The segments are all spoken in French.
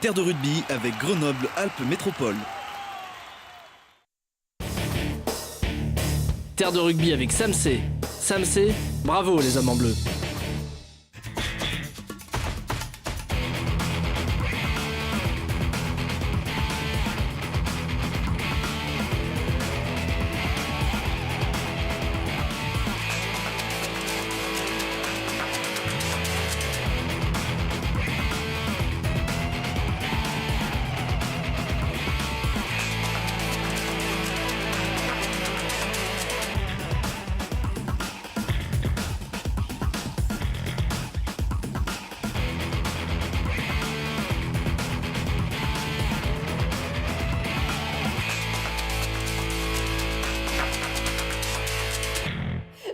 Terre de rugby avec Grenoble-Alpes Métropole. Terre de rugby avec Samsé. Samsé, bravo les hommes en bleu.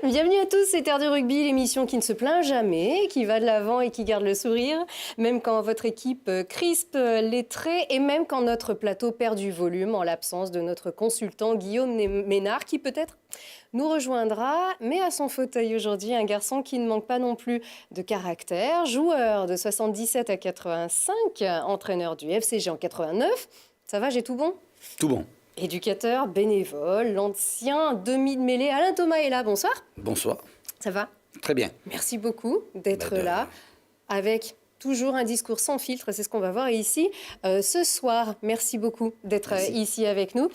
Bienvenue à tous, c'est Terre de rugby, l'émission qui ne se plaint jamais, qui va de l'avant et qui garde le sourire, même quand votre équipe crispe les traits et même quand notre plateau perd du volume en l'absence de notre consultant Guillaume Ménard, qui peut-être nous rejoindra, mais à son fauteuil aujourd'hui, un garçon qui ne manque pas non plus de caractère, joueur de 77 à 85, entraîneur du FCG en 89. Ça va, j'ai tout bon ? Tout bon. Éducateur, bénévole, l'ancien demi de mêlée, Alain Thomas est là, bonsoir. Bonsoir. Ça va ? Très bien. Merci beaucoup d'être là, avec toujours un discours sans filtre, c'est ce qu'on va voir ici ce soir. Merci beaucoup d'être ici avec nous.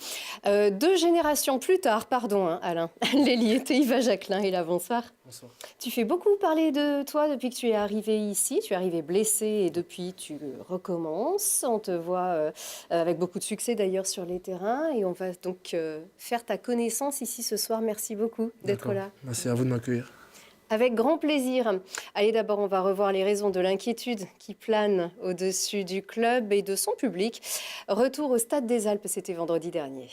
2 générations plus tard, pardon Alain, l'ailier Teiva Jacquelin est là, bonsoir. Bonsoir. Tu fais beaucoup parler de toi depuis que tu es arrivé ici. Tu es arrivé blessé et depuis tu recommences. On te voit avec beaucoup de succès d'ailleurs sur les terrains et on va donc faire ta connaissance ici ce soir. Merci beaucoup d'être là. Merci à vous de m'accueillir. Avec grand plaisir. Allez, d'abord, on va revoir les raisons de l'inquiétude qui plane au-dessus du club et de son public. Retour au Stade des Alpes, c'était vendredi dernier.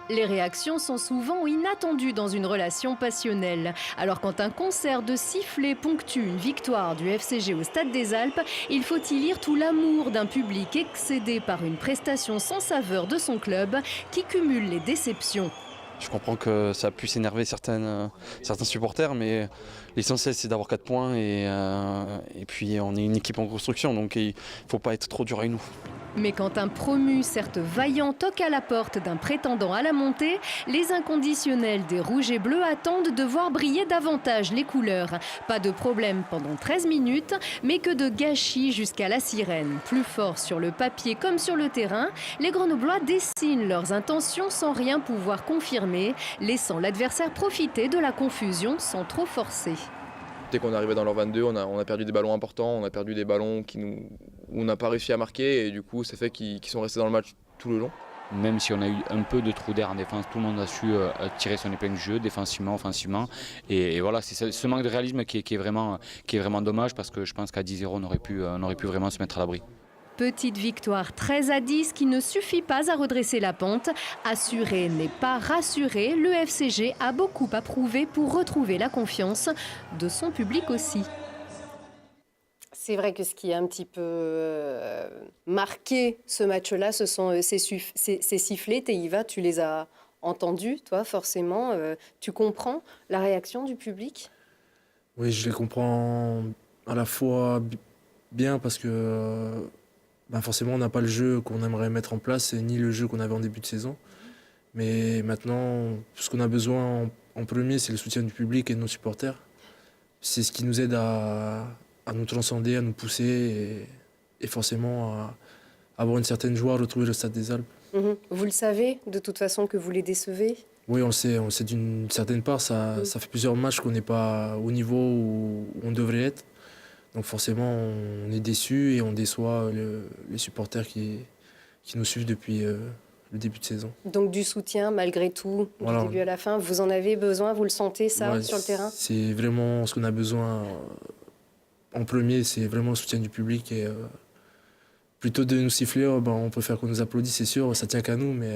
Les réactions sont souvent inattendues dans une relation passionnelle. Alors quand un concert de sifflets ponctue une victoire du FCG au Stade des Alpes, il faut y lire tout l'amour d'un public excédé par une prestation sans saveur de son club qui cumule les déceptions. Je comprends que ça puisse énerver certains supporters, mais l'essentiel c'est d'avoir 4 points et puis on est une équipe en construction, donc il ne faut pas être trop dur avec nous. Mais quand un promu, certes vaillant, toque à la porte d'un prétendant à la montée, les inconditionnels des Rouges et Bleus attendent de voir briller davantage les couleurs. Pas de problème pendant 13 minutes, mais que de gâchis jusqu'à la sirène. Plus fort sur le papier comme sur le terrain, les Grenoblois dessinent leurs intentions sans rien pouvoir confirmer, laissant l'adversaire profiter de la confusion sans trop forcer. Dès qu'on est arrivé dans leur 22, on a perdu des ballons importants, on a perdu des ballons où on n'a pas réussi à marquer et du coup ça fait qu'ils sont restés dans le match tout le long. Même si on a eu un peu de trou d'air en défense, tout le monde a su tirer son épingle du jeu, défensivement, offensivement. Et voilà, c'est ce manque de réalisme qui est vraiment dommage parce que je pense qu'à 10-0, on aurait pu vraiment se mettre à l'abri. Petite victoire 13-10 qui ne suffit pas à redresser la pente. Assuré n'est pas rassuré, le FCG a beaucoup à prouver pour retrouver la confiance de son public aussi. C'est vrai que ce qui a un petit peu marqué ce match-là, ce sont ces sifflets. Teiva, tu les as entendus, toi, forcément. Tu comprends la réaction du public ? Oui, je les comprends à la fois bien parce que forcément, on n'a pas le jeu qu'on aimerait mettre en place, ni le jeu qu'on avait en début de saison. Mais maintenant, ce qu'on a besoin en premier, c'est le soutien du public et de nos supporters. C'est ce qui nous aide à nous transcender, à nous pousser et forcément à avoir une certaine joie à retrouver le Stade des Alpes. Vous le savez, de toute façon, que vous les décevez ? Oui, on le sait d'une certaine part. Ça fait plusieurs matchs qu'on n'est pas au niveau où on devrait être. Donc forcément, on est déçus et on déçoit les supporters qui nous suivent depuis le début de saison. Donc du soutien, malgré tout, du début à la fin. Vous en avez besoin, vous le sentez, ça, sur le terrain ? C'est vraiment ce qu'on a besoin en premier, c'est vraiment le soutien du public. Et plutôt de nous siffler, on préfère qu'on nous applaudisse, c'est sûr, ça tient qu'à nous, mais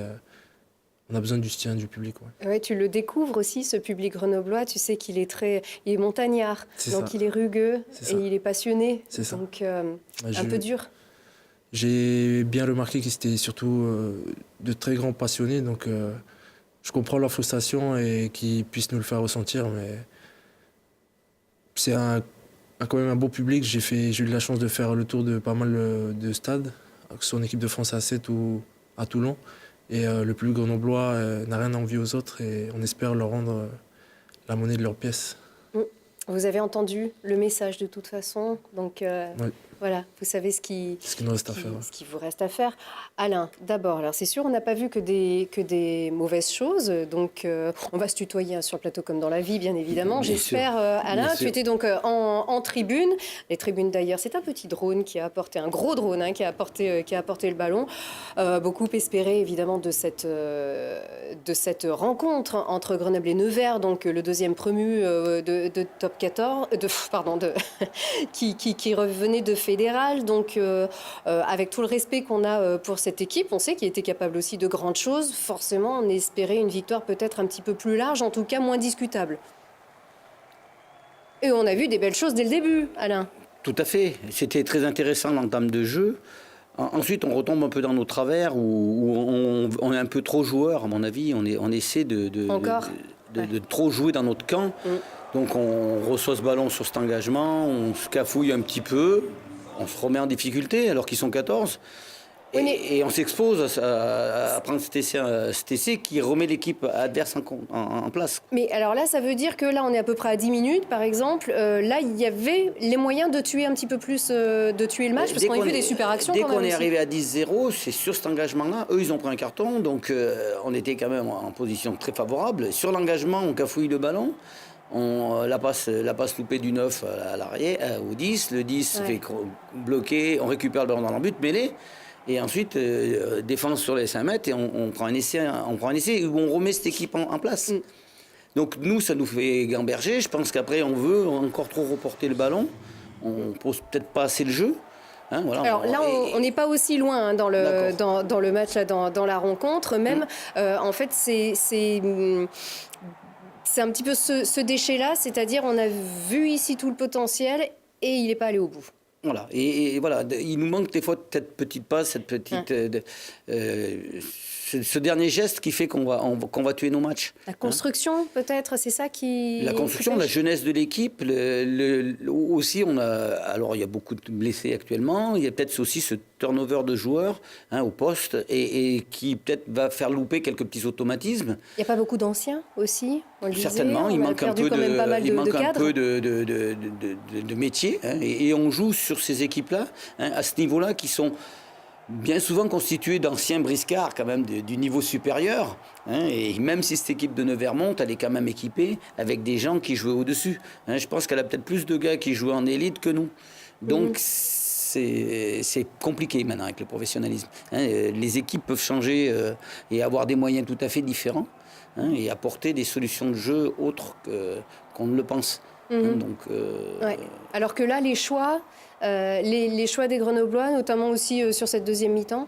on a besoin du soutien du public. Ouais, tu le découvres aussi, ce public grenoblois. Tu sais qu'il est il est montagnard, donc il est rugueux et il est passionné. C'est ça. Donc un peu dur. J'ai bien remarqué qu'ils étaient surtout de très grands passionnés, donc je comprends leur frustration et qu'ils puissent nous le faire ressentir, mais c'est un a quand même un beau public. J'ai eu la chance de faire le tour de pas mal de stades, que ce soit en équipe de France A7 ou à Toulon. Et le public grenoblois n'a rien à envier aux autres et on espère leur rendre la monnaie de leur pièce. Vous avez entendu le message de toute façon, donc Oui. voilà, vous savez ce qui nous reste à faire. ce qui vous reste à faire. Alain, d'abord, alors c'est sûr, on n'a pas vu que des mauvaises choses, donc on va se tutoyer sur le plateau comme dans la vie, bien évidemment. Bien J'espère, sûr. Alain, Bien tu sûr. étais donc en tribune. Les tribunes d'ailleurs, c'est un petit drone qui a apporté, un gros drone hein, qui a apporté le ballon. Beaucoup espéraient évidemment de cette rencontre entre Grenoble et Nevers, donc le deuxième promu de top 14, qui revenait de fédéral. Donc avec tout le respect qu'on a pour cette équipe, on sait qu'il était capable aussi de grandes choses. Forcément, on espérait une victoire peut-être un petit peu plus large, en tout cas moins discutable. Et on a vu des belles choses dès le début, Alain. Tout à fait. C'était très intéressant l'entame de jeu. Ensuite, on retombe un peu dans nos travers où on est un peu trop joueur, à mon avis. On essaie de trop jouer dans notre camp. Donc on reçoit ce ballon sur cet engagement, on se cafouille un petit peu, on se remet en difficulté alors qu'ils sont 14. Et on s'expose à prendre cet essai qui remet l'équipe adverse en place. Mais alors là, ça veut dire que là, on est à peu près à 10 minutes, par exemple. Là, il y avait les moyens de tuer un petit peu plus, de tuer le match, parce qu'on a vu des super actions. Dès quand même qu'on est aussi. arrivé à 10-0, c'est sur cet engagement-là. Eux, ils ont pris un carton, donc on était quand même en position très favorable. Sur l'engagement, on cafouille le ballon. La passe loupée du 9 à l'arrière, au 10. Le 10 se fait bloquer, on récupère le ballon dans leur but, mêlé. Et ensuite, défense sur les 5 mètres et on prend un essai où on remet cette équipe en place. Donc nous, ça nous fait gamberger. Je pense qu'après, on veut encore trop reporter le ballon. On pose peut-être pas assez le jeu. Hein, voilà. Alors là, on n'est pas aussi loin hein, dans le match, là, dans la rencontre. Même, en fait, c'est un petit peu ce déchet-là. C'est-à-dire, on a vu ici tout le potentiel et il n'est pas allé au bout. Voilà, et voilà, il nous manque des fois cette petite passe, cette petite, ce dernier geste qui fait qu'on va tuer nos matchs. La construction, peut-être, c'est ça qui... La construction, la jeunesse de l'équipe, aussi, alors il y a beaucoup de blessés actuellement, il y a peut-être aussi ce turnover de joueurs au poste et qui peut-être va faire louper quelques petits automatismes. Il n'y a pas beaucoup d'anciens aussi, on le disait. Certainement, il manque un peu de de métier et on joue sur ces équipes-là, à ce niveau-là, qui sont bien souvent constitués d'anciens briscards quand même du niveau supérieur. Et même si cette équipe de Nevers monte, elle est quand même équipée avec des gens qui jouaient au-dessus. Je pense qu'elle a peut-être plus de gars qui jouaient en élite que nous. Donc c'est compliqué maintenant avec le professionnalisme. Les équipes peuvent changer et avoir des moyens tout à fait différents et apporter des solutions de jeu autres qu'on ne le pense. Alors que là, les choix des Grenoblois, notamment aussi sur cette deuxième mi-temps.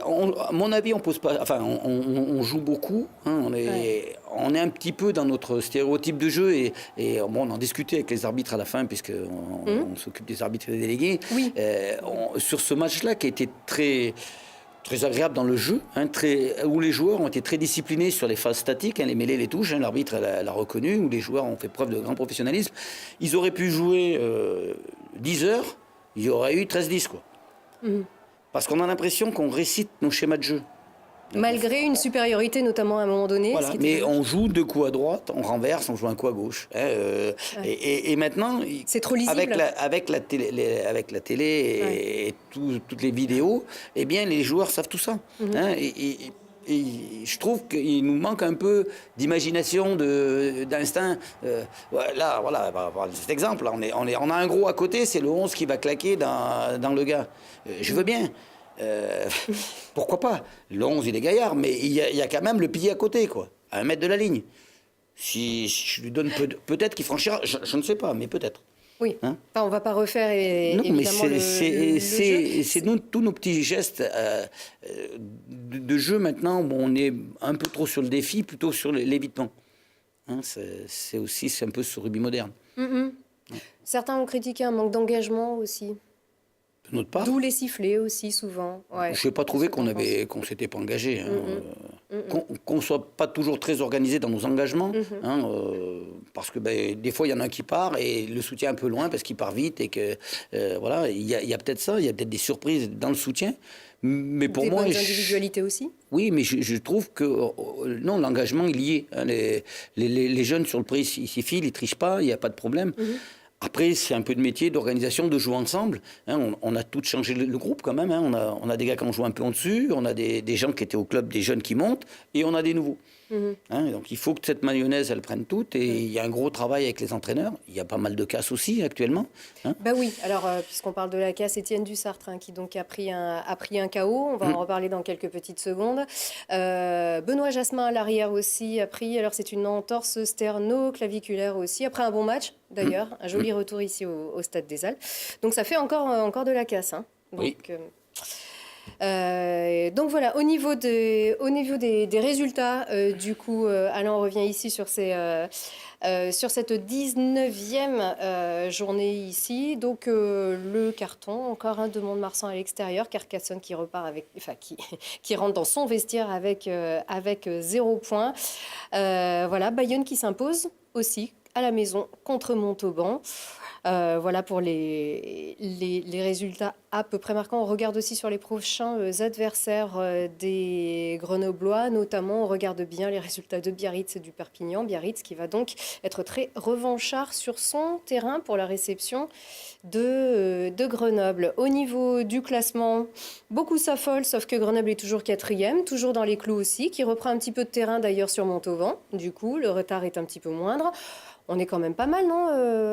À mon avis, on pose pas. Enfin, on joue beaucoup. On est un petit peu dans notre stéréotype de jeu et on en discutait avec les arbitres à la fin puisque on s'occupe des arbitres et des délégués. Oui. Sur ce match-là, qui a été très agréable dans le jeu, où les joueurs ont été très disciplinés sur les phases statiques, les mêlées, les touches, l'arbitre l'a reconnu, où les joueurs ont fait preuve de grand professionnalisme. Ils auraient pu jouer 10 heures, il y aurait eu 13-10, quoi. Parce qu'on a l'impression qu'on récite nos schémas de jeu. Malgré une supériorité, notamment à un moment donné. Voilà, mais on joue 2 coups à droite, on renverse, on joue un coup à gauche. Et maintenant, c'est trop lisible. Avec la télé et toutes les vidéos, eh bien, les joueurs savent tout ça. Et je trouve qu'il nous manque un peu d'imagination, d'instinct. Là, voilà, cet exemple, là, on a un gros à côté, c'est le 11 qui va claquer dans le gars. Je veux bien. Pourquoi pas? Le 11, il est gaillard, mais il y a quand même le pilier à côté, quoi, à 1 mètre de la ligne. Si je lui donne peut-être qu'il franchira, je ne sais pas, mais peut-être. Oui, on ne va pas refaire évidemment le jeu. C'est tous nos petits gestes de jeu maintenant, où on est un peu trop sur le défi, plutôt sur l'évitement. C'est un peu ce rugby moderne. Certains ont critiqué un manque d'engagement aussi. De notre part. D'où les sifflets aussi, souvent. Je n'ai pas trouvé qu'on s'était pas engagé. qu'on ne soit pas toujours très organisé dans nos engagements, parce que des fois il y en a un qui part et le soutien un peu loin parce qu'il part vite et que voilà, il y a peut-être ça, il y a peut-être des surprises dans le soutien. Mais pour des moi, bonnes individualités aussi. Oui, mais je trouve que non, l'engagement il y est. Hein, les jeunes sur le prix, ils s'y filent, ils trichent pas, il n'y a pas de problème. Après, c'est un peu de métier, d'organisation, de jouer ensemble. Hein, on a tous changé le groupe quand même. Hein. On a des gars qui ont joué un peu en dessus, on a des gens qui étaient au club, des jeunes qui montent, et on a des nouveaux. Hein, donc il faut que cette mayonnaise, elle prenne toute. Et il y a un gros travail avec les entraîneurs. Il y a pas mal de casses aussi actuellement. Hein. Bah oui, alors puisqu'on parle de la casse, Étienne Dussartre, qui donc a pris un KO. On va en reparler dans quelques petites secondes. Benoît Jasmin à l'arrière aussi a pris. Alors c'est une entorse sterno-claviculaire aussi. Après un bon match d'ailleurs, un joli retour ici au Stade des Halles. Donc ça fait encore de la casse. Hein. Donc, oui. Donc voilà, au niveau des résultats, du coup, Alain, on revient ici sur cette 19e journée ici. Donc le carton, encore un de Mont-de-Marsan à l'extérieur, Carcassonne qui repart qui rentre dans son vestiaire avec 0 point. Voilà, Bayonne qui s'impose aussi à la maison contre Montauban. Voilà pour les résultats à peu près marquants. On regarde aussi sur les prochains adversaires des Grenoblois, notamment on regarde bien les résultats de Biarritz et du Perpignan. Biarritz qui va donc être très revanchard sur son terrain pour la réception de Grenoble. Au niveau du classement, beaucoup s'affolent, sauf que Grenoble est toujours 4e, toujours dans les clous aussi, qui reprend un petit peu de terrain d'ailleurs sur Montauban. Du coup, le retard est un petit peu moindre. On est quand même pas mal, non,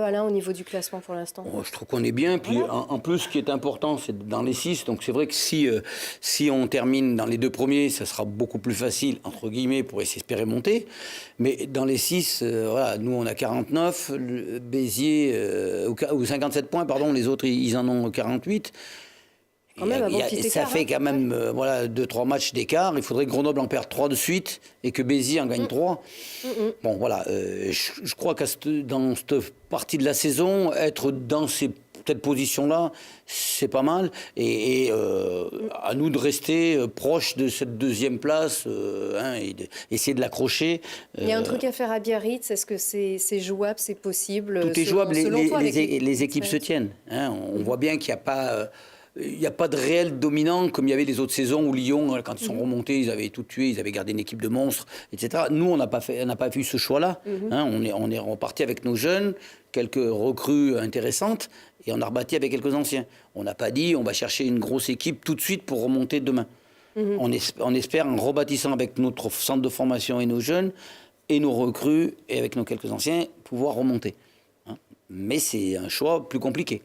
Alain, au niveau du classement pour l'instant? Je trouve qu'on est bien. Puis voilà. En plus, ce qui est important, c'est dans les 6. Donc c'est vrai que si on termine dans les 2 premiers, ça sera beaucoup plus facile, entre guillemets, pour espérer monter. Mais dans les 6, voilà, nous, on a 49. Béziers, ou 57 points, pardon. Les autres, ils en ont 48. Quand même, ça fait quand même 2-3 matchs d'écart. Il faudrait que Grenoble en perde 3 de suite et que Béziers en gagne 3. Bon, voilà. Je crois que dans cette partie de la saison, être dans cette position-là, c'est pas mal. Et à nous de rester proche de cette 2e place et d'essayer de l'accrocher. Il y a un truc à faire à Biarritz. Est-ce que c'est jouable, c'est possible? Tout est jouable. Les équipes se tiennent. Hein. On voit bien qu'il n'y a pas... Il n'y a pas de réel dominant comme il y avait les autres saisons où Lyon, quand ils sont remontés, ils avaient tout tué, ils avaient gardé une équipe de monstres, etc. Nous, on n'a pas fait ce choix-là. Hein, on est reparti avec nos jeunes, quelques recrues intéressantes, et on a rebâti avec quelques anciens. On n'a pas dit on va chercher une grosse équipe tout de suite pour remonter demain. On espère, en rebâtissant avec notre centre de formation et nos jeunes, et nos recrues, et avec nos quelques anciens, pouvoir remonter. Hein. Mais c'est un choix plus compliqué.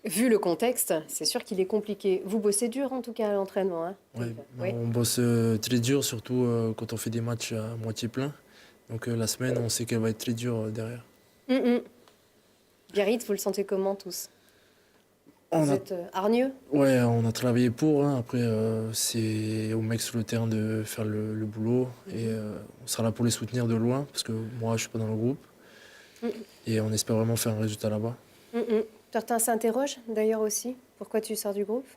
Vu le contexte, c'est sûr qu'il est compliqué. Vous bossez dur en tout cas à l'entraînement. Hein. Oui, on bosse très dur, surtout quand on fait des matchs à moitié plein. Donc la semaine, on sait qu'elle va être très dure derrière. Biarritz, vous le sentez comment tous? Vous êtes hargneux? Ouais, on a travaillé pour. Hein. Après, c'est aux mecs sur le terrain de faire le boulot. Et on sera là pour les soutenir de loin, parce que moi, je ne suis pas dans le groupe. Et on espère vraiment faire un résultat là-bas. Certains s'interrogent d'ailleurs aussi. Pourquoi tu sors du groupe?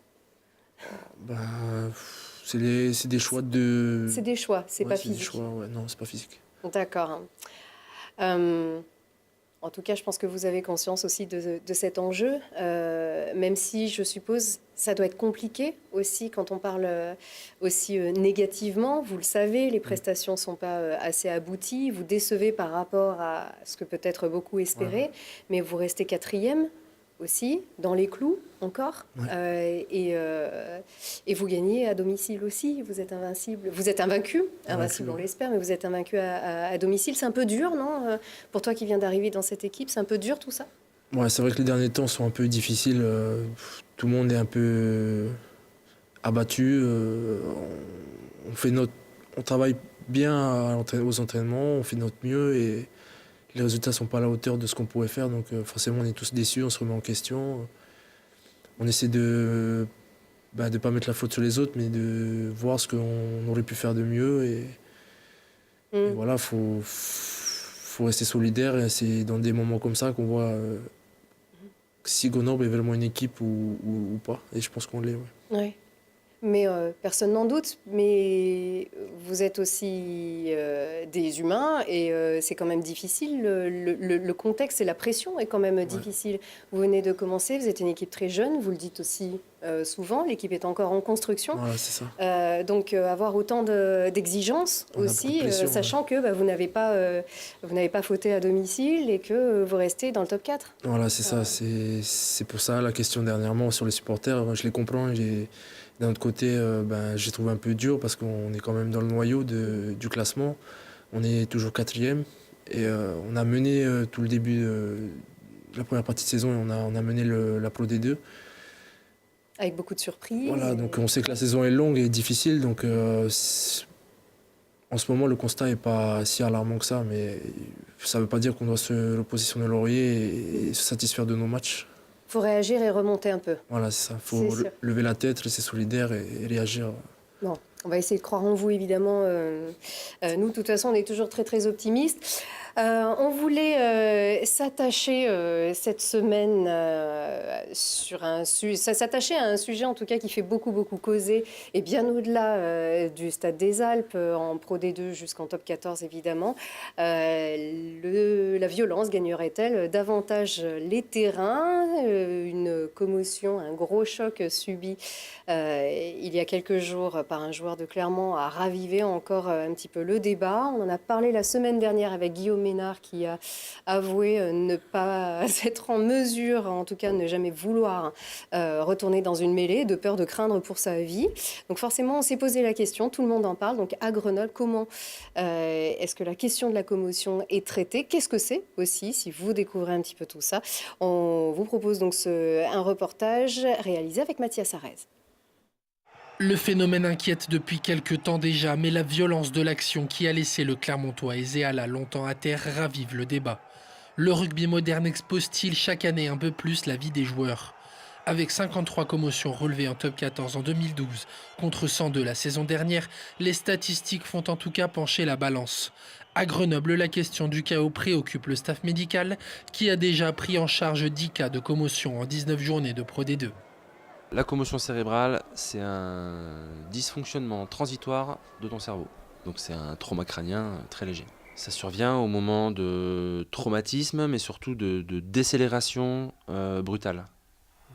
C'est des choix de... C'est des choix, c'est pas physique. Des choix, ouais. Non, c'est pas physique. D'accord. En tout cas, je pense que vous avez conscience aussi de cet enjeu, même si je suppose ça doit être compliqué aussi quand on parle aussi négativement. Vous le savez, les prestations ne sont pas assez abouties. Vous décevez par rapport à ce que peut-être beaucoup espéraient, mais vous restez 4e aussi, dans les clous encore, et vous gagnez à domicile aussi. Vous êtes invincible, vous êtes invaincu on l'espère, mais vous êtes invaincu à domicile. C'est un peu dur, non? Pour toi qui viens d'arriver dans cette équipe, c'est un peu dur tout ça? Ouais, c'est vrai que les derniers temps sont un peu difficiles. Tout le monde est un peu abattu. On travaille bien aux entraînements, on fait notre mieux et les résultats ne sont pas à la hauteur de ce qu'on pourrait faire. Donc forcément, on est tous déçus, on se remet en question. On essaie de ne pas mettre la faute sur les autres, mais de voir ce qu'on aurait pu faire de mieux. Et voilà, faut rester solidaire. Et c'est dans des moments comme ça qu'on voit si Grenoble est vraiment une équipe ou pas. Et je pense qu'on l'est. Ouais. Mais personne n'en doute, mais vous êtes aussi des humains et c'est quand même difficile. Le contexte et la pression est quand même difficile. Vous venez de commencer, vous êtes une équipe très jeune, vous le dites aussi souvent, l'équipe est encore en construction. Voilà, c'est ça. Donc avoir autant d'exigences aussi, pression, sachant que vous n'avez pas fauté à domicile et que vous restez dans le top 4. Voilà, c'est ça. C'est pour ça la question dernièrement sur les supporters. Je les comprends. D'un autre côté, j'ai trouvé un peu dur parce qu'on est quand même dans le noyau du classement. On est toujours 4e et on a mené tout le début de la première partie de saison. On a mené la Pro D2. Avec beaucoup de surprises. Voilà, donc on sait que la saison est longue et difficile. Donc en ce moment, le constat n'est pas si alarmant que ça. Mais ça ne veut pas dire qu'on doit se reposer sur nos lauriers et se satisfaire de nos matchs. Il faut réagir et remonter un peu. Voilà, c'est ça. Il faut lever la tête, rester solidaire et réagir. Bon, on va essayer de croire en vous, évidemment. Nous, de toute façon, on est toujours très, très optimistes. On voulait s'attacher cette semaine s'attacher à un sujet, en tout cas, qui fait beaucoup, beaucoup causer, et bien au-delà du Stade des Alpes, en Pro D2 jusqu'en top 14, évidemment. La violence gagnerait-elle davantage les terrains? Une commotion, un gros choc subi il y a quelques jours par un joueur de Clermont a ravivé encore un petit peu le débat. On en a parlé la semaine dernière avec Guillaume Ménard qui a avoué ne pas être en mesure, en tout cas ne jamais vouloir retourner dans une mêlée, de peur de craindre pour sa vie. Donc forcément, on s'est posé la question, tout le monde en parle. Donc à Grenoble, comment est-ce que la question de la commotion est traitée? Qu'est-ce que c'est aussi, si vous découvrez un petit peu tout ça? On vous propose donc un reportage réalisé avec Mathias Arez. Le phénomène inquiète depuis quelques temps déjà, mais la violence de l'action qui a laissé le Clermontois et Zéala longtemps à terre ravive le débat. Le rugby moderne expose-t-il chaque année un peu plus la vie des joueurs? Avec 53 commotions relevées en top 14 en 2012 contre 102 la saison dernière, les statistiques font en tout cas pencher la balance. À Grenoble, la question du chaos préoccupe le staff médical qui a déjà pris en charge 10 cas de commotion en 19 journées de Pro D2. La commotion cérébrale, c'est un dysfonctionnement transitoire de ton cerveau. Donc c'est un trauma crânien très léger. Ça survient au moment de traumatisme, mais surtout de décélération brutale.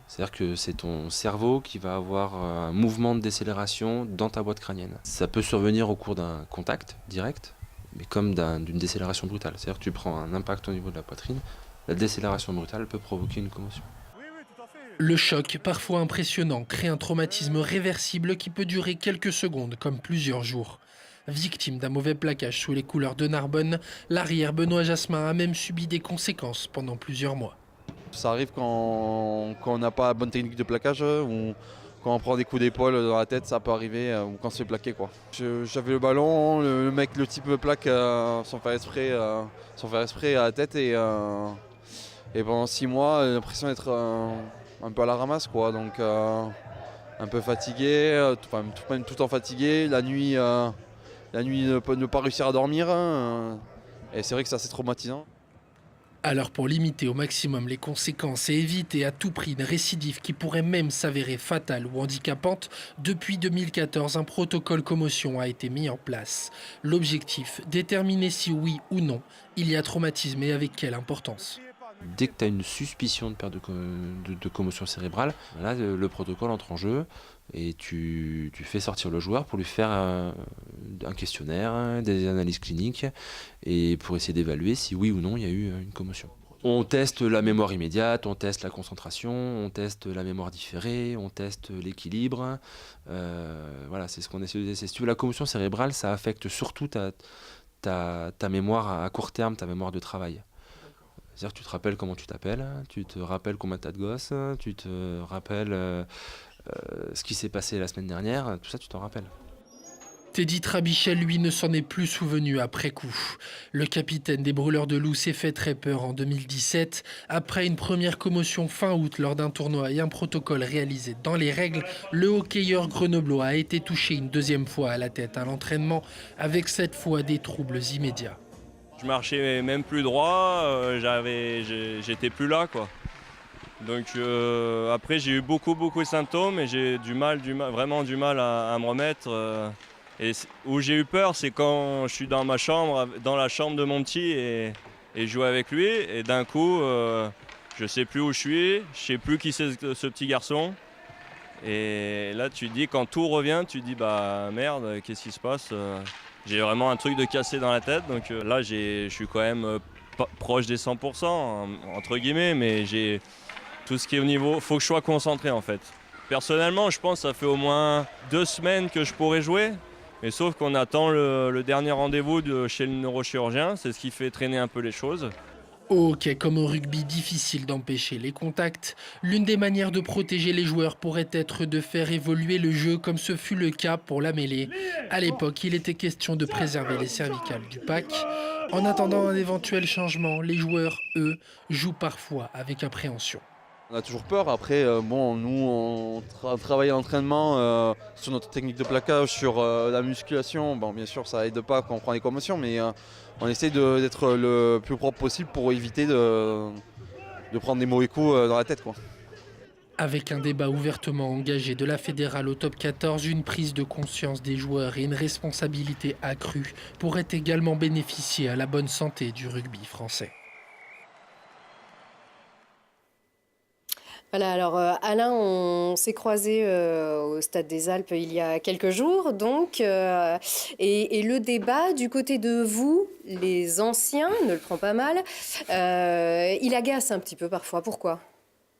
C'est-à-dire que c'est ton cerveau qui va avoir un mouvement de décélération dans ta boîte crânienne. Ça peut survenir au cours d'un contact direct, mais comme d'une décélération brutale. C'est-à-dire que tu prends un impact au niveau de la poitrine, la décélération brutale peut provoquer une commotion. Le choc, parfois impressionnant, crée un traumatisme réversible qui peut durer quelques secondes, comme plusieurs jours. Victime d'un mauvais plaquage sous les couleurs de Narbonne, l'arrière Benoît Jasmin a même subi des conséquences pendant plusieurs mois. Ça arrive quand on n'a pas la bonne technique de plaquage ou quand on prend des coups d'épaule dans la tête, ça peut arriver ou quand on se fait plaquer, quoi. J'avais le ballon, le type me plaque sans faire exprès à la tête et pendant 6 mois, j'ai l'impression d'être un peu à la ramasse, quoi. Donc un peu fatigué, tout le temps fatigué, la nuit ne pas réussir à dormir et c'est vrai que c'est assez traumatisant. Alors pour limiter au maximum les conséquences et éviter à tout prix une récidive qui pourrait même s'avérer fatale ou handicapante, depuis 2014 un protocole commotion a été mis en place. L'objectif, déterminer si oui ou non il y a traumatisme et avec quelle importance. Dès que tu as une suspicion de perte de commotion cérébrale, là, le protocole entre en jeu et tu fais sortir le joueur pour lui faire un questionnaire, des analyses cliniques et pour essayer d'évaluer si oui ou non il y a eu une commotion. On teste la mémoire immédiate, on teste la concentration, on teste la mémoire différée, on teste l'équilibre. Voilà, c'est ce qu'on essaie de tester. Si tu veux, la commotion cérébrale, ça affecte surtout ta mémoire à court terme, ta mémoire de travail. C'est-à-dire que tu te rappelles comment tu t'appelles, tu te rappelles combien tu as de gosses, tu te rappelles ce qui s'est passé la semaine dernière, tout ça tu t'en rappelles. Teddy Trabichel, lui, ne s'en est plus souvenu après coup. Le capitaine des Brûleurs de Loups s'est fait très peur en 2017. Après une première commotion fin août lors d'un tournoi et un protocole réalisé dans les règles, le hockeyeur grenoblois a été touché une deuxième fois à la tête à l'entraînement, avec cette fois des troubles immédiats. Je marchais même plus droit, j'étais plus là, quoi. Donc après j'ai eu beaucoup de symptômes et j'ai vraiment du mal à me remettre. Et où j'ai eu peur, c'est quand je suis dans ma chambre, dans la chambre de mon petit et jouer avec lui. Et d'un coup, je sais plus où je sais plus qui c'est ce petit garçon. Et là tu te dis, quand tout revient, tu te dis bah merde, qu'est-ce qui se passe? J'ai vraiment un truc de cassé dans la tête. Donc là je suis quand même proche des 100%, entre guillemets, mais j'ai tout ce qui est au niveau, faut que je sois concentré en fait. Personnellement, je pense que ça fait au moins 2 semaines que je pourrais jouer, mais sauf qu'on attend le dernier rendez-vous chez le neurochirurgien, c'est ce qui fait traîner un peu les choses. Ok, comme au rugby, difficile d'empêcher les contacts. L'une des manières de protéger les joueurs pourrait être de faire évoluer le jeu comme ce fut le cas pour la mêlée. À l'époque, il était question de préserver les cervicales du pack. En attendant un éventuel changement, les joueurs, eux, jouent parfois avec appréhension. On a toujours peur. Après, nous, on travaille à l'entraînement sur notre technique de plaquage, sur la musculation. Bon, bien sûr, ça aide pas quand on prend des commotions, mais on essaie d'être le plus propre possible pour éviter de prendre des mauvais coups dans la tête, quoi. Avec un débat ouvertement engagé de la fédérale au top 14, une prise de conscience des joueurs et une responsabilité accrue pourraient également bénéficier à la bonne santé du rugby français. Voilà, alors Alain, on s'est croisés au Stade des Alpes il y a quelques jours, donc, et le débat du côté de vous, les anciens, ne le prend pas mal, il agace un petit peu parfois. Pourquoi ?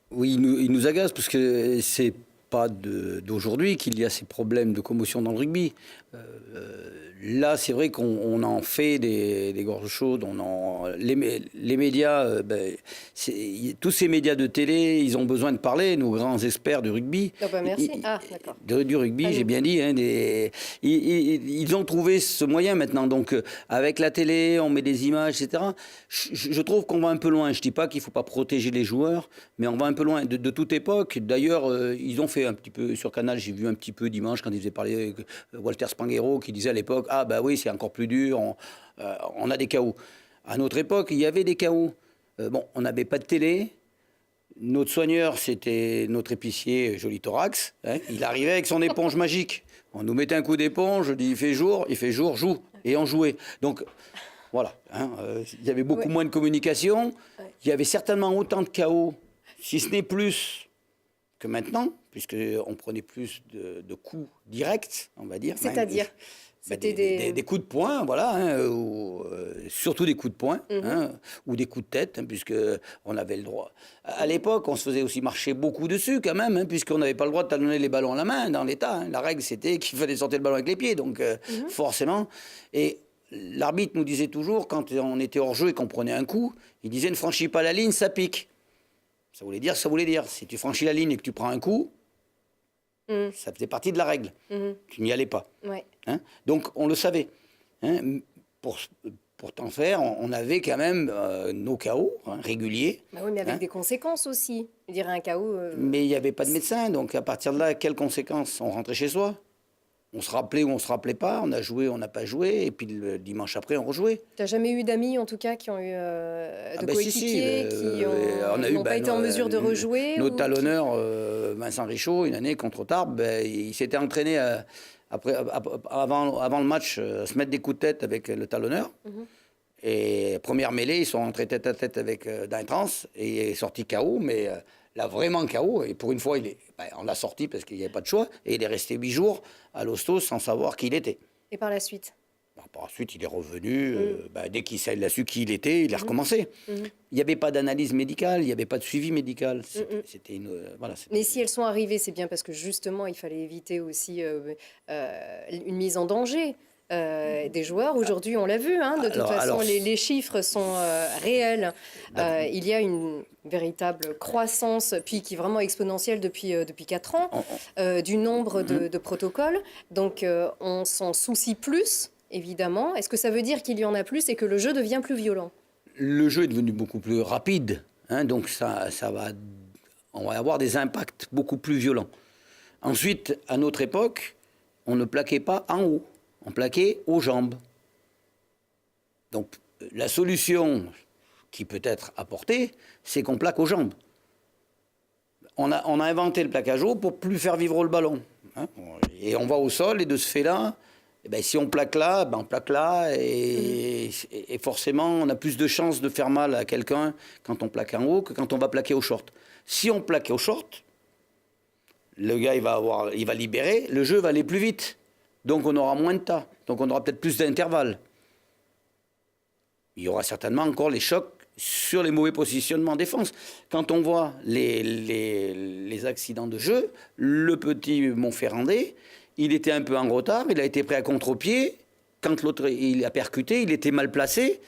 Oui, il nous agace parce que c'est pas d'aujourd'hui qu'il y a ces problèmes de commotion dans le rugby. Là, c'est vrai qu'on en fait des gorges chaudes. Les médias, tous ces médias de télé, ils ont besoin de parler, nos grands experts du rugby. Oh bah merci. D'accord. Du rugby, j'ai bien dit. Hein, ils ont trouvé ce moyen maintenant. Donc, avec la télé, on met des images, etc. Je trouve qu'on va un peu loin. Je ne dis pas qu'il ne faut pas protéger les joueurs, mais on va un peu loin. De toute époque, d'ailleurs, ils ont fait un petit peu sur Canal, j'ai vu un petit peu dimanche quand ils faisaient parler Walter Spanghero qui disait à l'époque, ah bah oui, c'est encore plus dur, on a des chaos. À notre époque, il y avait des chaos. Bon, on n'avait pas de télé. Notre soigneur, c'était notre épicier Joli Thorax. Hein. Il arrivait avec son éponge magique. On nous mettait un coup d'éponge, il fait jour, joue. Et on jouait. Donc, voilà. Hein, il y avait beaucoup moins de communication. Il y avait certainement autant de chaos, si ce n'est plus que maintenant, puisqu'on prenait plus de coups directs, on va dire. C'est-à-dire des coups de poing, voilà, hein, surtout des coups de poing, hein, ou des coups de tête, hein, puisqu'on avait le droit. À l'époque, on se faisait aussi marcher beaucoup dessus, quand même, hein, puisqu'on n'avait pas le droit de talonner les ballons à la main dans l'État. Hein. La règle, c'était qu'il fallait sortir le ballon avec les pieds, donc forcément. Et l'arbitre nous disait toujours, quand on était hors jeu et qu'on prenait un coup, il disait « ne franchis pas la ligne, ça pique ». Ça voulait dire. Si tu franchis la ligne et que tu prends un coup, ça faisait partie de la règle. Tu n'y allais pas. Ouais. Hein, donc, on le savait. Hein, pour t'en faire, on avait quand même nos KO réguliers. Bah oui, mais avec des conséquences aussi. Je dirais un KO... Mais il n'y avait pas de médecin. Donc, à partir de là, quelles conséquences? On rentrait chez soi. On se rappelait ou on se rappelait pas. On a joué, on n'a pas joué. Et puis, le dimanche après, on rejouait. Tu n'as jamais eu d'amis, en tout cas, qui ont eu de coéquipiers, qui n'ont pas été en mesure de rejouer Notre talonneur, Vincent Richaud, une année contre Tarbes, il s'était entraîné... avant le match, se mettre des coups de tête avec le talonneur. Et première mêlée, ils sont rentrés tête à tête avec Daintrans et il est sorti KO, mais là vraiment KO. Et pour une fois, on l'a sorti parce qu'il n'y avait pas de choix. Et il est resté 8 jours à l'hosto sans savoir qui il était. Et par la suite? Par la suite, il est revenu. Dès qu'il a su qui il était, il a recommencé. Il n'y avait pas d'analyse médicale, il n'y avait pas de suivi médical. C'était voilà, mais si elles sont arrivées, c'est bien parce que justement, il fallait éviter aussi une mise en danger des joueurs. Aujourd'hui, on l'a vu, hein, de toute façon, les chiffres sont réels. Il y a une véritable croissance, puis qui est vraiment exponentielle depuis 4 ans, du nombre de protocoles. Donc, on s'en soucie plus. Évidemment. Est-ce que ça veut dire qu'il y en a plus et que le jeu devient plus violent? Le jeu est devenu beaucoup plus rapide, hein, donc on va avoir des impacts beaucoup plus violents. Ensuite, à notre époque, on ne plaquait pas en haut, on plaquait aux jambes. Donc la solution qui peut être apportée, c'est qu'on plaque aux jambes. on a inventé le plaquage haut pour plus faire vivre le ballon. Hein. Et on va au sol, et de ce fait-là, eh ben, si on plaque là, ben on plaque là, et forcément, on a plus de chances de faire mal à quelqu'un quand on plaque en haut que quand on va plaquer au short. Si on plaque au short, le gars, il va libérer, le jeu va aller plus vite. Donc on aura moins de tas, donc on aura peut-être plus d'intervalles. Il y aura certainement encore les chocs sur les mauvais positionnements en défense. Quand on voit les accidents de jeu, le petit Montferrandais, il était un peu en retard, il a été pris à contre-pied. Quand l'autre il a percuté, il était mal placé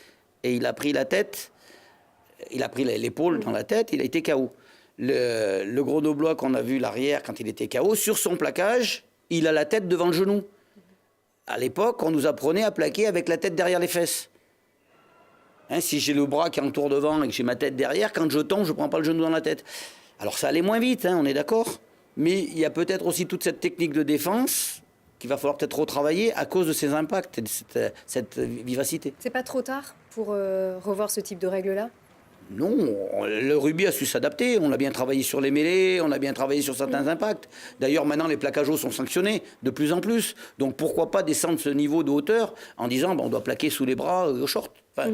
et il a pris la tête, il a pris l'épaule dans la tête, il a été KO. Le Grenoblois qu'on a vu l'arrière quand il était KO, sur son plaquage, il a la tête devant le genou. À l'époque, on nous apprenait à plaquer avec la tête derrière les fesses. Hein, si j'ai le bras qui entoure devant et que j'ai ma tête derrière, quand je tombe, je ne prends pas le genou dans la tête. Alors ça allait moins vite, hein, on est d'accord. Mais il y a peut-être aussi toute cette technique de défense qu'il va falloir peut-être retravailler à cause de ces impacts et de cette vivacité. C'est pas trop tard pour revoir ce type de règles-là? Non, le rugby a su s'adapter. On a bien travaillé sur les mêlées, on a bien travaillé sur certains impacts. D'ailleurs, maintenant, les plaquages hauts sont sanctionnés de plus en plus. Donc pourquoi pas descendre ce niveau de hauteur en disant on doit plaquer sous les bras au short. Enfin,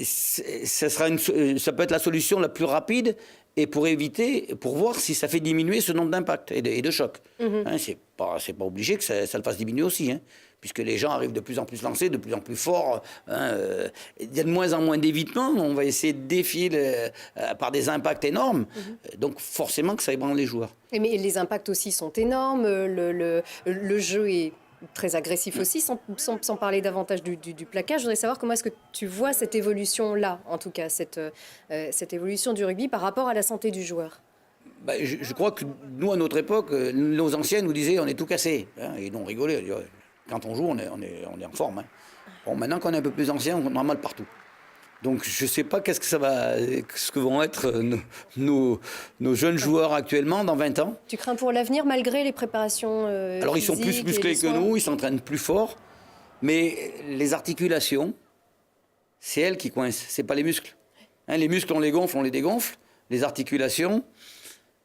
ça peut être la solution la plus rapide et pour voir si ça fait diminuer ce nombre d'impacts et de chocs. Hein, c'est pas obligé que ça le fasse diminuer aussi, hein, puisque les gens arrivent de plus en plus lancés, de plus en plus forts. Hein, il y a de moins en moins d'évitement. On va essayer de défier par des impacts énormes. Donc forcément que ça ébranle les joueurs. Mais les impacts aussi sont énormes. Le jeu est très agressif aussi, sans parler davantage du plaquage. Je voudrais savoir comment est-ce que tu vois cette évolution-là, en tout cas, cette évolution du rugby par rapport à la santé du joueur. Bah, je crois que nous, à notre époque, nos anciens nous disaient on est tout cassé. Hein, et nous, on rigolait. Quand on joue, on est en forme. Hein. Bon, maintenant qu'on est un peu plus ancien, on a mal partout. Donc je ne sais pas ce que vont être nos jeunes joueurs actuellement dans 20 ans. Tu crains pour l'avenir malgré les préparations Alors ils sont plus musclés que nous, ils s'entraînent plus fort, mais les articulations, c'est elles qui coincent, c'est pas les muscles. Hein, les muscles, on les gonfle, on les dégonfle. Les articulations,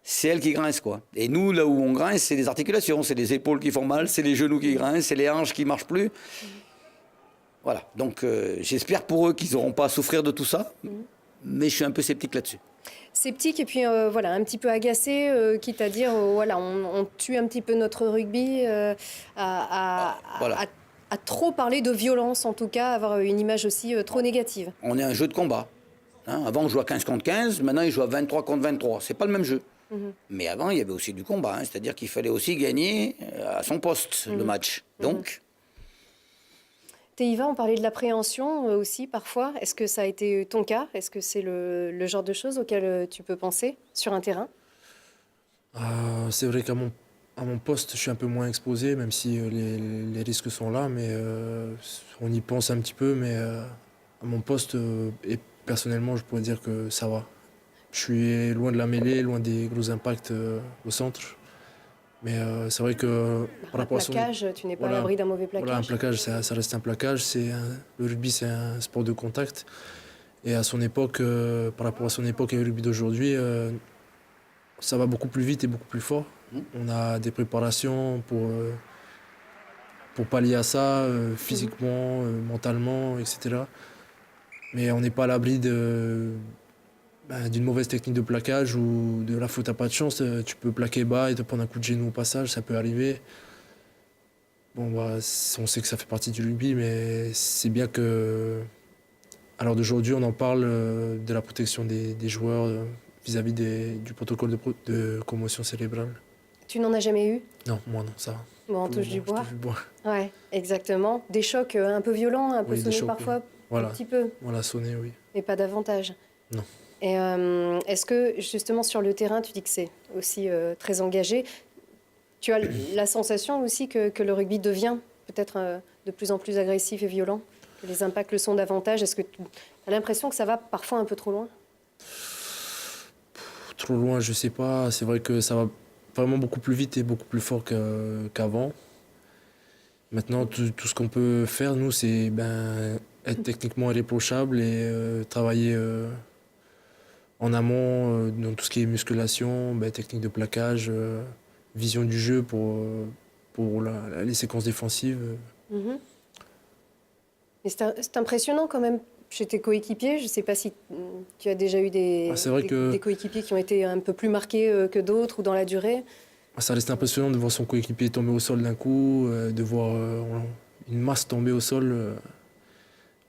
c'est elles qui grincent, quoi. Et nous, là où on grince, c'est les articulations, c'est les épaules qui font mal, c'est les genoux qui grincent, c'est les hanches qui marchent plus. Voilà, donc j'espère pour eux qu'ils n'auront pas à souffrir de tout ça, mais je suis un peu sceptique là-dessus. Sceptique et puis voilà, un petit peu agacé, quitte à dire voilà, on tue un petit peu notre rugby, à trop parler de violence en tout cas, avoir une image aussi trop négative. On est un jeu de combat. Hein, avant on jouait à 15 contre 15, maintenant ils jouent à 23 contre 23. C'est pas le même jeu. Mais avant il y avait aussi du combat, hein, c'est-à-dire qu'il fallait aussi gagner à son poste le match. Donc... Teiva, on parlait de l'appréhension aussi parfois. Est-ce que ça a été ton cas? Est-ce que c'est le genre de choses auxquelles tu peux penser sur un terrain? C'est vrai qu'à mon poste, je suis un peu moins exposé, même si les risques sont là, mais on y pense un petit peu. Mais à mon poste, et personnellement, je pourrais dire que ça va. Je suis loin de la mêlée, loin des gros impacts au centre. Mais c'est vrai que par rapport à plaquage, tu n'es pas à l'abri d'un mauvais plaquage. Voilà, un plaquage, ça reste un plaquage. Le rugby, c'est un sport de contact. Et à son époque, par rapport à son époque et le rugby d'aujourd'hui, ça va beaucoup plus vite et beaucoup plus fort. On a des préparations pour pallier à ça, physiquement, mentalement, etc. Mais on n'est pas à l'abri d'une mauvaise technique de plaquage ou de la faute à pas de chance. Tu peux plaquer bas et te prendre un coup de genou au passage, ça peut arriver. Bon, on sait que ça fait partie du rugby, mais c'est bien que, à l'heure d'aujourd'hui, on en parle de la protection des joueurs vis-à-vis du protocole de commotion cérébrale. Tu n'en as jamais eu? Non, moi non, ça va. Bon, on touche du bois. Je touche du bois. Ouais, exactement. Des chocs un peu violents, un peu sonnés parfois, voilà. Un petit peu. Voilà, sonné, oui. Mais pas davantage. Non. Et est-ce que, justement, sur le terrain, tu dis que c'est aussi très engagé, tu as la sensation aussi que le rugby devient peut-être de plus en plus agressif et violent, que les impacts le sont davantage? Est-ce que tu as l'impression que ça va parfois un peu trop loin? Trop loin, je sais pas. C'est vrai que ça va vraiment beaucoup plus vite et beaucoup plus fort qu'avant. Maintenant, tout ce qu'on peut faire, nous, c'est être techniquement irréprochable et travailler en amont, dans tout ce qui est musculation, technique de plaquage, vision du jeu pour les séquences défensives. Mhm. Mais c'est impressionnant quand même chez tes coéquipiers. Je ne sais pas si tu as déjà eu des coéquipiers qui ont été un peu plus marqués que d'autres ou dans la durée. Ça reste impressionnant de voir son coéquipier tomber au sol d'un coup, de voir une masse tomber au sol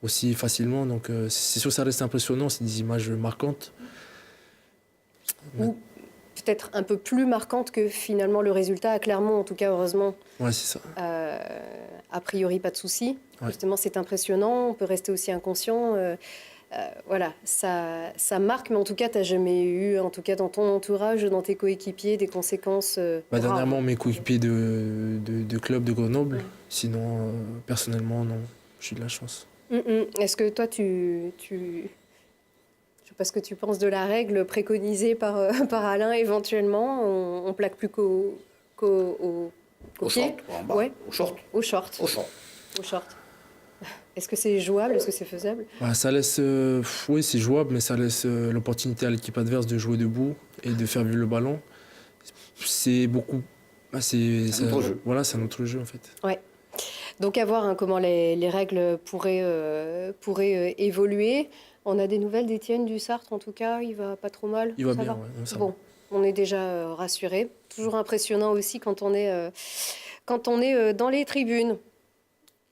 aussi facilement. Donc c'est sûr que ça reste impressionnant, c'est des images marquantes. Ou peut-être un peu plus marquantes que finalement le résultat à Clermont, en tout cas heureusement. Ouais, c'est ça. A priori, pas de souci. Ouais. Justement, c'est impressionnant, on peut rester aussi inconscient. Voilà, ça marque, mais en tout cas, tu n'as jamais eu, en tout cas dans ton entourage, dans tes coéquipiers, des conséquences Dernièrement, mes coéquipiers de club de Grenoble. Ouais. Sinon, personnellement, non, j'ai de la chance. Est-ce que toi, je sais pas ce que tu penses de la règle préconisée par Alain éventuellement, on plaque plus qu'au pied. Ouais. Au short. Est-ce que c'est jouable? Est-ce que c'est faisable? Ça laisse, oui, c'est jouable, mais ça laisse l'opportunité à l'équipe adverse de jouer debout et de faire vivre le ballon. C'est beaucoup. C'est un autre jeu. Voilà, c'est un autre jeu en fait. Ouais. Donc à voir comment les règles pourraient évoluer. On a des nouvelles d'Étienne Dussart, en tout cas, il va pas trop mal. Il va bien, ça bon, on est déjà rassurés. Toujours impressionnant aussi quand on est dans les tribunes.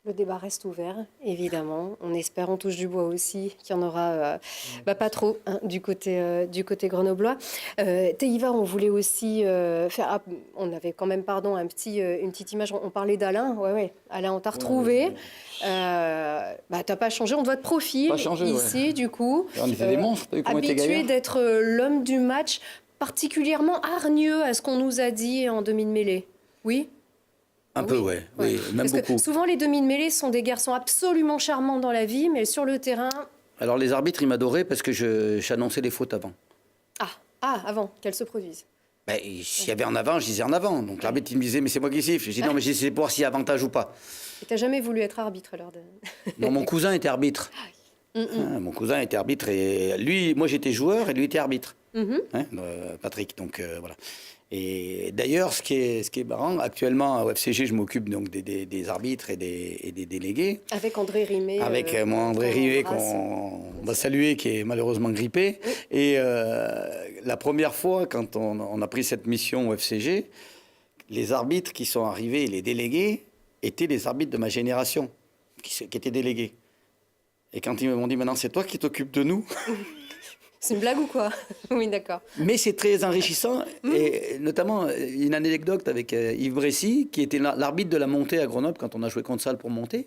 Le débat reste ouvert, évidemment. On espère, on touche du bois aussi, qu'il y en aura pas trop du côté grenoblois. Teiva, on voulait aussi faire... on avait quand même, une petite image. On parlait d'Alain. Ouais. Alain, on t'a retrouvé. T'as pas changé. On te voit de profil ici, du coup. On était des monstres. Habitué d'être l'homme du match, particulièrement hargneux à ce qu'on nous a dit en demi de mêlée. Oui. Un peu, oui, même parce beaucoup. Que souvent, les demi de mêlée sont des garçons absolument charmants dans la vie, mais sur le terrain... Alors, les arbitres, ils m'adoraient parce que j'annonçais les fautes avant. Avant qu'elles se produisent. S'il y avait en avant, je disais en avant. Donc, l'arbitre, il me disait, mais c'est moi qui siffle. Je dis, non, mais j'essaie de voir s'il y a avantage ou pas. Et t'as jamais voulu être arbitre, alors Non, mon cousin était arbitre. Mon cousin était arbitre et lui, moi, j'étais joueur et lui était arbitre. Patrick, donc voilà. Et d'ailleurs, ce qui est marrant, actuellement, au FCG, je m'occupe donc des arbitres et des délégués. Avec André Rimet. Avec mon André Rimet, qu'on va saluer, qui est malheureusement grippé. Oui. Et la première fois, quand on a pris cette mission au FCG, les arbitres qui sont arrivés, les délégués, étaient les arbitres de ma génération, qui étaient délégués. Et quand ils m'ont dit, maintenant, c'est toi qui t'occupes de nous. C'est une blague ou quoi? Oui, d'accord. Mais c'est très enrichissant, et notamment une anecdote avec Yves Bressy, qui était l'arbitre de la montée à Grenoble quand on a joué contre Salles pour monter.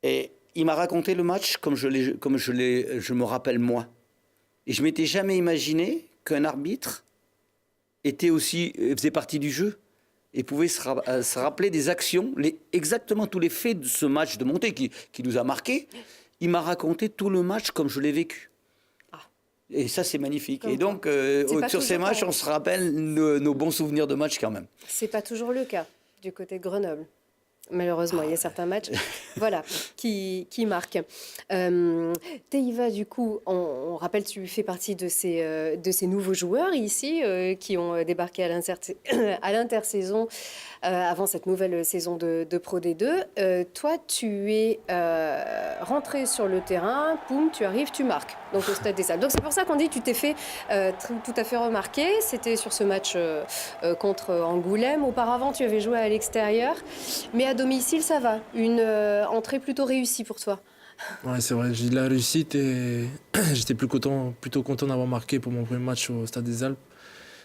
Et il m'a raconté le match comme je me rappelle moi. Et je m'étais jamais imaginé qu'un arbitre faisait partie du jeu et pouvait se rappeler des actions, exactement tous les faits de ce match de montée qui nous a marqués. Il m'a raconté tout le match comme je l'ai vécu. Et ça, c'est magnifique. Et donc, sur ces matchs, on se rappelle nos bons souvenirs de match quand même. C'est pas toujours le cas du côté de Grenoble. Malheureusement, il y a certains matchs qui marquent. Teiva, du coup, on rappelle, tu fais partie de ces nouveaux joueurs ici qui ont débarqué à l'intersaison avant cette nouvelle saison de Pro D2. Toi, tu es rentré sur le terrain, poum, tu arrives, tu marques. Donc au Stade des Salles. Donc c'est pour ça qu'on dit que tu t'es fait tout à fait remarquer. C'était sur ce match contre Angoulême. Auparavant, tu avais joué à l'extérieur. Mais à domicile, ça va. Une entrée plutôt réussie pour toi. Ouais, c'est vrai. J'ai de la réussite et j'étais plutôt content d'avoir marqué pour mon premier match au Stade des Alpes.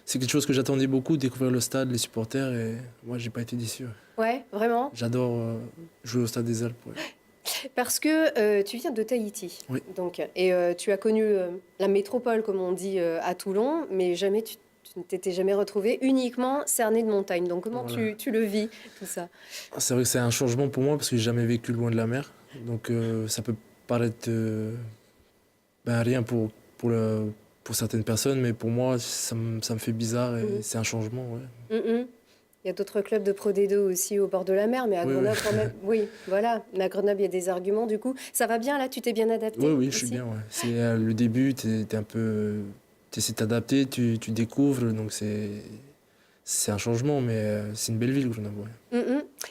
C'est quelque chose que j'attendais beaucoup, découvrir le stade, les supporters. Et moi, j'ai pas été déçu. Ouais, vraiment. J'adore jouer au Stade des Alpes. Ouais. Parce que tu viens de Tahiti. Oui. Donc, et tu as connu la métropole, comme on dit, à Toulon, mais jamais tu ne t'étais jamais retrouvé uniquement cerné de montagne. Donc comment tu le vis, tout ça? C'est vrai que c'est un changement pour moi parce que j'ai jamais vécu loin de la mer. Donc ça peut paraître rien pour certaines personnes, mais pour moi, ça me fait bizarre et c'est un changement. Ouais. Il y a d'autres clubs de Pro D2 aussi au bord de la mer, mais à Oui, Grenoble oui. quand même. Oui, voilà. Mais à Grenoble, il y a des arguments du coup. Ça va bien là, tu t'es bien adapté? Oui, oui, je aussi suis bien. Ouais. C'est le début, tu essaies de t'adapter, tu découvres, donc c'est un changement, mais c'est une belle ville, Grenoble. Ouais.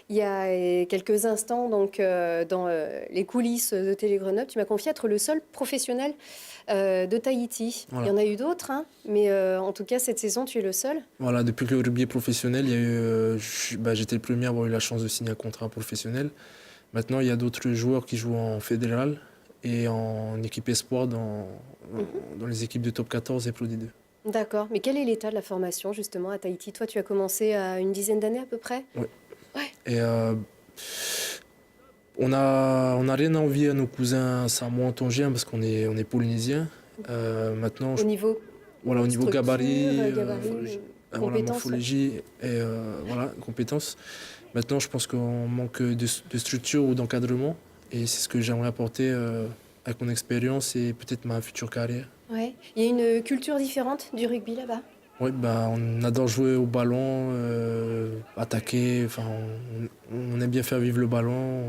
Il y a quelques instants, donc, dans les coulisses de Télé Grenoble, tu m'as confié être le seul professionnel de Tahiti. Voilà. Il y en a eu d'autres, hein, mais en tout cas, cette saison, tu es le seul. Voilà, depuis que le rugby est professionnel, il y a eu, j'étais le premier à avoir eu la chance de signer un contrat professionnel. Maintenant, il y a d'autres joueurs qui jouent en fédéral et en équipe espoir dans les équipes de top 14 et Pro D2. D'accord. Mais quel est l'état de la formation, justement, à Tahiti? Toi, tu as commencé à une dizaine d'années à peu près? Oui. Ouais. Et on a rien à envier à nos cousins samoa-tongiens parce qu'on est polynésiens. Maintenant, Au niveau voilà, au niveau gabarit, compétences, morphologie et compétences. Maintenant, je pense qu'on manque de structure ou d'encadrement et c'est ce que j'aimerais apporter avec mon expérience et peut-être ma future carrière. Ouais. Il y a une culture différente du rugby là-bas? Oui, on adore jouer au ballon, attaquer, on aime bien faire vivre le ballon.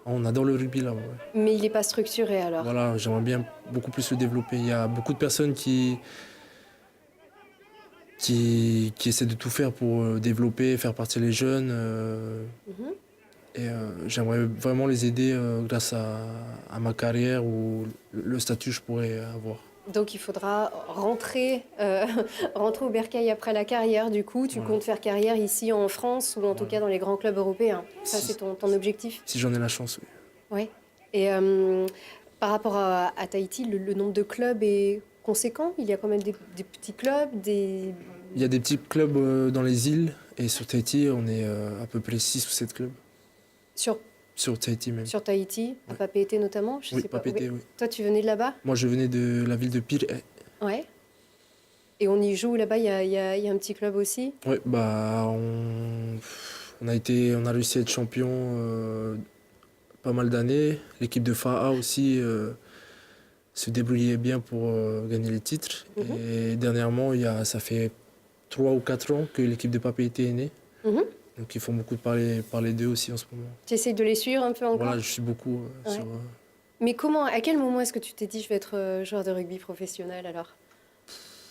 On adore le rugby là. Ouais. Mais il n'est pas structuré alors? Voilà, j'aimerais bien beaucoup plus le développer. Il y a beaucoup de personnes qui essaient de tout faire pour développer, faire partir les jeunes. Et j'aimerais vraiment les aider grâce à ma carrière ou le statut que je pourrais avoir. Donc il faudra rentrer au bercail après la carrière. Du coup, tu comptes faire carrière ici en France ou en tout cas dans les grands clubs européens. Ça, c'est ton objectif? Si j'en ai la chance, oui. Oui. Et par rapport à Tahiti, le nombre de clubs est conséquent? Il y a quand même des petits clubs, Il y a des petits clubs dans les îles et sur Tahiti, on est à peu près 6 ou 7 clubs. Sur Tahiti même. Sur Tahiti, à Papeete notamment? Je Oui, sais pas. Papeete, oui. Toi, tu venais de là-bas? Moi, je venais de la ville de Pirée. Ouais. Et on y joue là-bas, il y a un petit club aussi? Oui, on a réussi à être champion pas mal d'années. L'équipe de FAA aussi se débrouillait bien pour gagner les titres. Et dernièrement, ça fait 3 ou 4 ans que l'équipe de Papeete est née. Donc ils font beaucoup de parler d'eux aussi en ce moment. Tu essayes de les suivre un peu encore? Voilà, je suis beaucoup sur... Mais à quel moment est-ce que tu t'es dit je vais être joueur de rugby professionnel alors?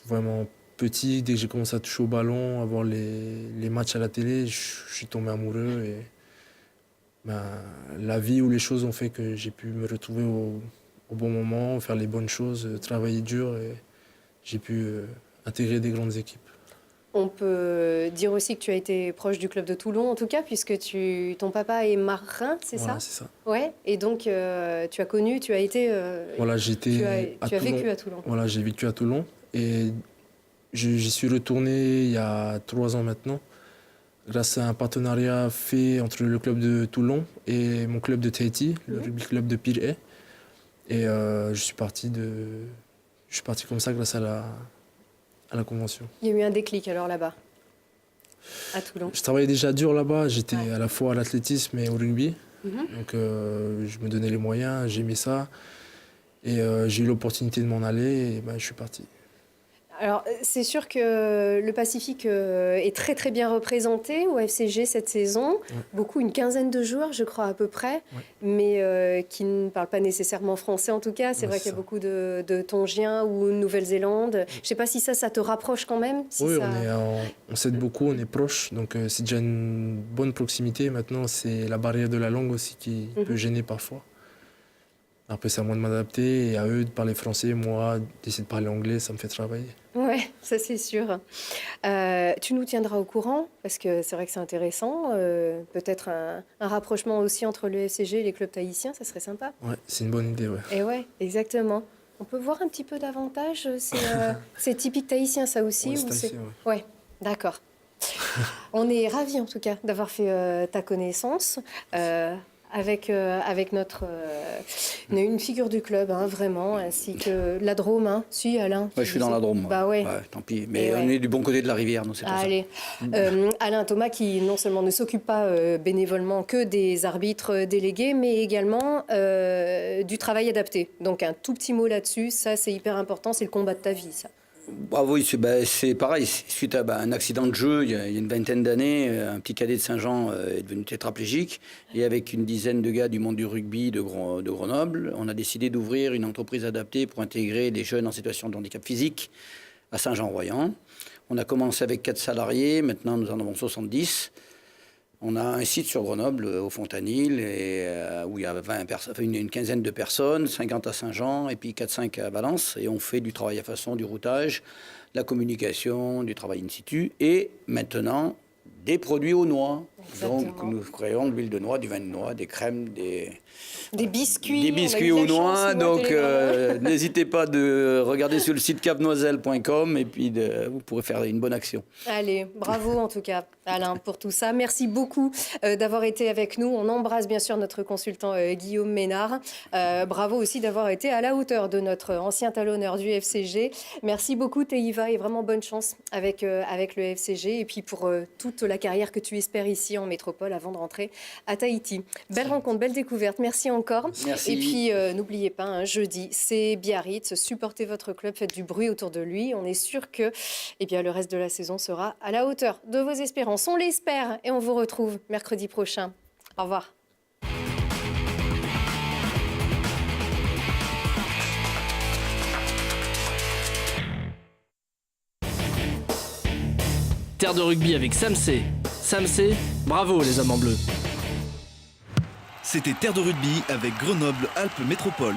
Vraiment petit, dès que j'ai commencé à toucher au ballon, à voir les matchs à la télé, je suis tombé amoureux. Et la vie ou les choses ont fait que j'ai pu me retrouver au bon moment, faire les bonnes choses, travailler dur et j'ai pu intégrer des grandes équipes. On peut dire aussi que tu as été proche du club de Toulon, en tout cas, puisque ton papa est marin, c'est voilà, ça? C'est ça. Ouais. Et donc, tu as été... Voilà, tu as vécu à Toulon. Voilà, j'ai vécu à Toulon. Et j'y suis retourné il y a 3 ans maintenant, grâce à un partenariat fait entre le club de Toulon et mon club de Tahiti, le rugby club de Pirée. Et je suis parti comme ça grâce à la convention. Il y a eu un déclic alors là-bas, à Toulon. Je travaillais déjà dur là-bas, j'étais à la fois à l'athlétisme et au rugby. Donc je me donnais les moyens, j'aimais ça. Et j'ai eu l'opportunité de m'en aller et je suis parti. Alors, c'est sûr que le Pacifique est très très bien représenté au FCG cette saison. Beaucoup, une quinzaine de joueurs, je crois, à peu près, mais qui ne parlent pas nécessairement français en tout cas. C'est vrai qu'il y a beaucoup de Tongiens ou Nouvelle-Zélande. Je ne sais pas si ça te rapproche quand même. Oui, on s'aide beaucoup, on est proches, donc c'est déjà une bonne proximité. Maintenant, c'est la barrière de la langue aussi qui peut gêner parfois. Après, c'est à moi de m'adapter et à eux de parler français. Moi, d'essayer de parler anglais, ça me fait travailler. Oui, ça c'est sûr. Tu nous tiendras au courant, parce que c'est vrai que c'est intéressant. Peut-être un rapprochement aussi entre le FCG et les clubs tahitiens, ça serait sympa. Oui, c'est une bonne idée. Ouais. Et ouais, exactement. On peut voir un petit peu davantage. C'est typique tahitien, ça aussi? Oui, c'est tahitien, oui. Ouais, d'accord. On est ravis en tout cas d'avoir fait ta connaissance. Avec une figure du club, vraiment, ainsi que la Drôme. Hein. Si, Alain. Ouais, je suis dans la Drôme. Bah ouais. Tant pis. Mais on est du bon côté de la rivière, nous, c'est pour allez. Alain Thomas, qui non seulement ne s'occupe pas bénévolement que des arbitres délégués, mais également du travail adapté. Donc un tout petit mot là-dessus, ça c'est hyper important, c'est le combat de ta vie, ça. Oui, c'est pareil. Suite à un accident de jeu, il y a une vingtaine d'années, un petit cadet de Saint-Jean est devenu tétraplégique. Et avec une dizaine de gars du monde du rugby de Grenoble, on a décidé d'ouvrir une entreprise adaptée pour intégrer les jeunes en situation de handicap physique à Saint-Jean-Royan. On a commencé avec 4 salariés, maintenant nous en avons 70. On a un site sur Grenoble, au Fontanil, où il y a une quinzaine de personnes, 50 à Saint-Jean et puis 4-5 à Valence. Et on fait du travail à façon, du routage, de la communication, du travail in situ. Et maintenant, des produits aux noix. Exactement. Donc nous créons de l'huile de noix, du vin de noix, des crèmes, des biscuits. Des biscuits aux noix. Donc n'hésitez pas de regarder sur le site capnoiselle.com et puis vous pourrez faire une bonne action. Allez, bravo en tout cas, Alain, pour tout ça. Merci beaucoup d'avoir été avec nous. On embrasse bien sûr notre consultant Guillaume Ménard. Bravo aussi d'avoir été à la hauteur de notre ancien talonneur du FCG. Merci beaucoup Teiva et vraiment bonne chance avec le FCG et puis pour toute la carrière que tu espères ici en métropole avant de rentrer à Tahiti. Belle rencontre, belle découverte. Merci encore. Merci. Et puis n'oubliez pas, jeudi, c'est Biarritz. Supportez votre club, faites du bruit autour de lui. On est sûr que le reste de la saison sera à la hauteur de vos espérances. On l'espère et on vous retrouve mercredi prochain. Au revoir. Terre de rugby avec Samsé. Samsé, bravo les hommes en bleu. C'était Terre de rugby avec Grenoble Alpes Métropole.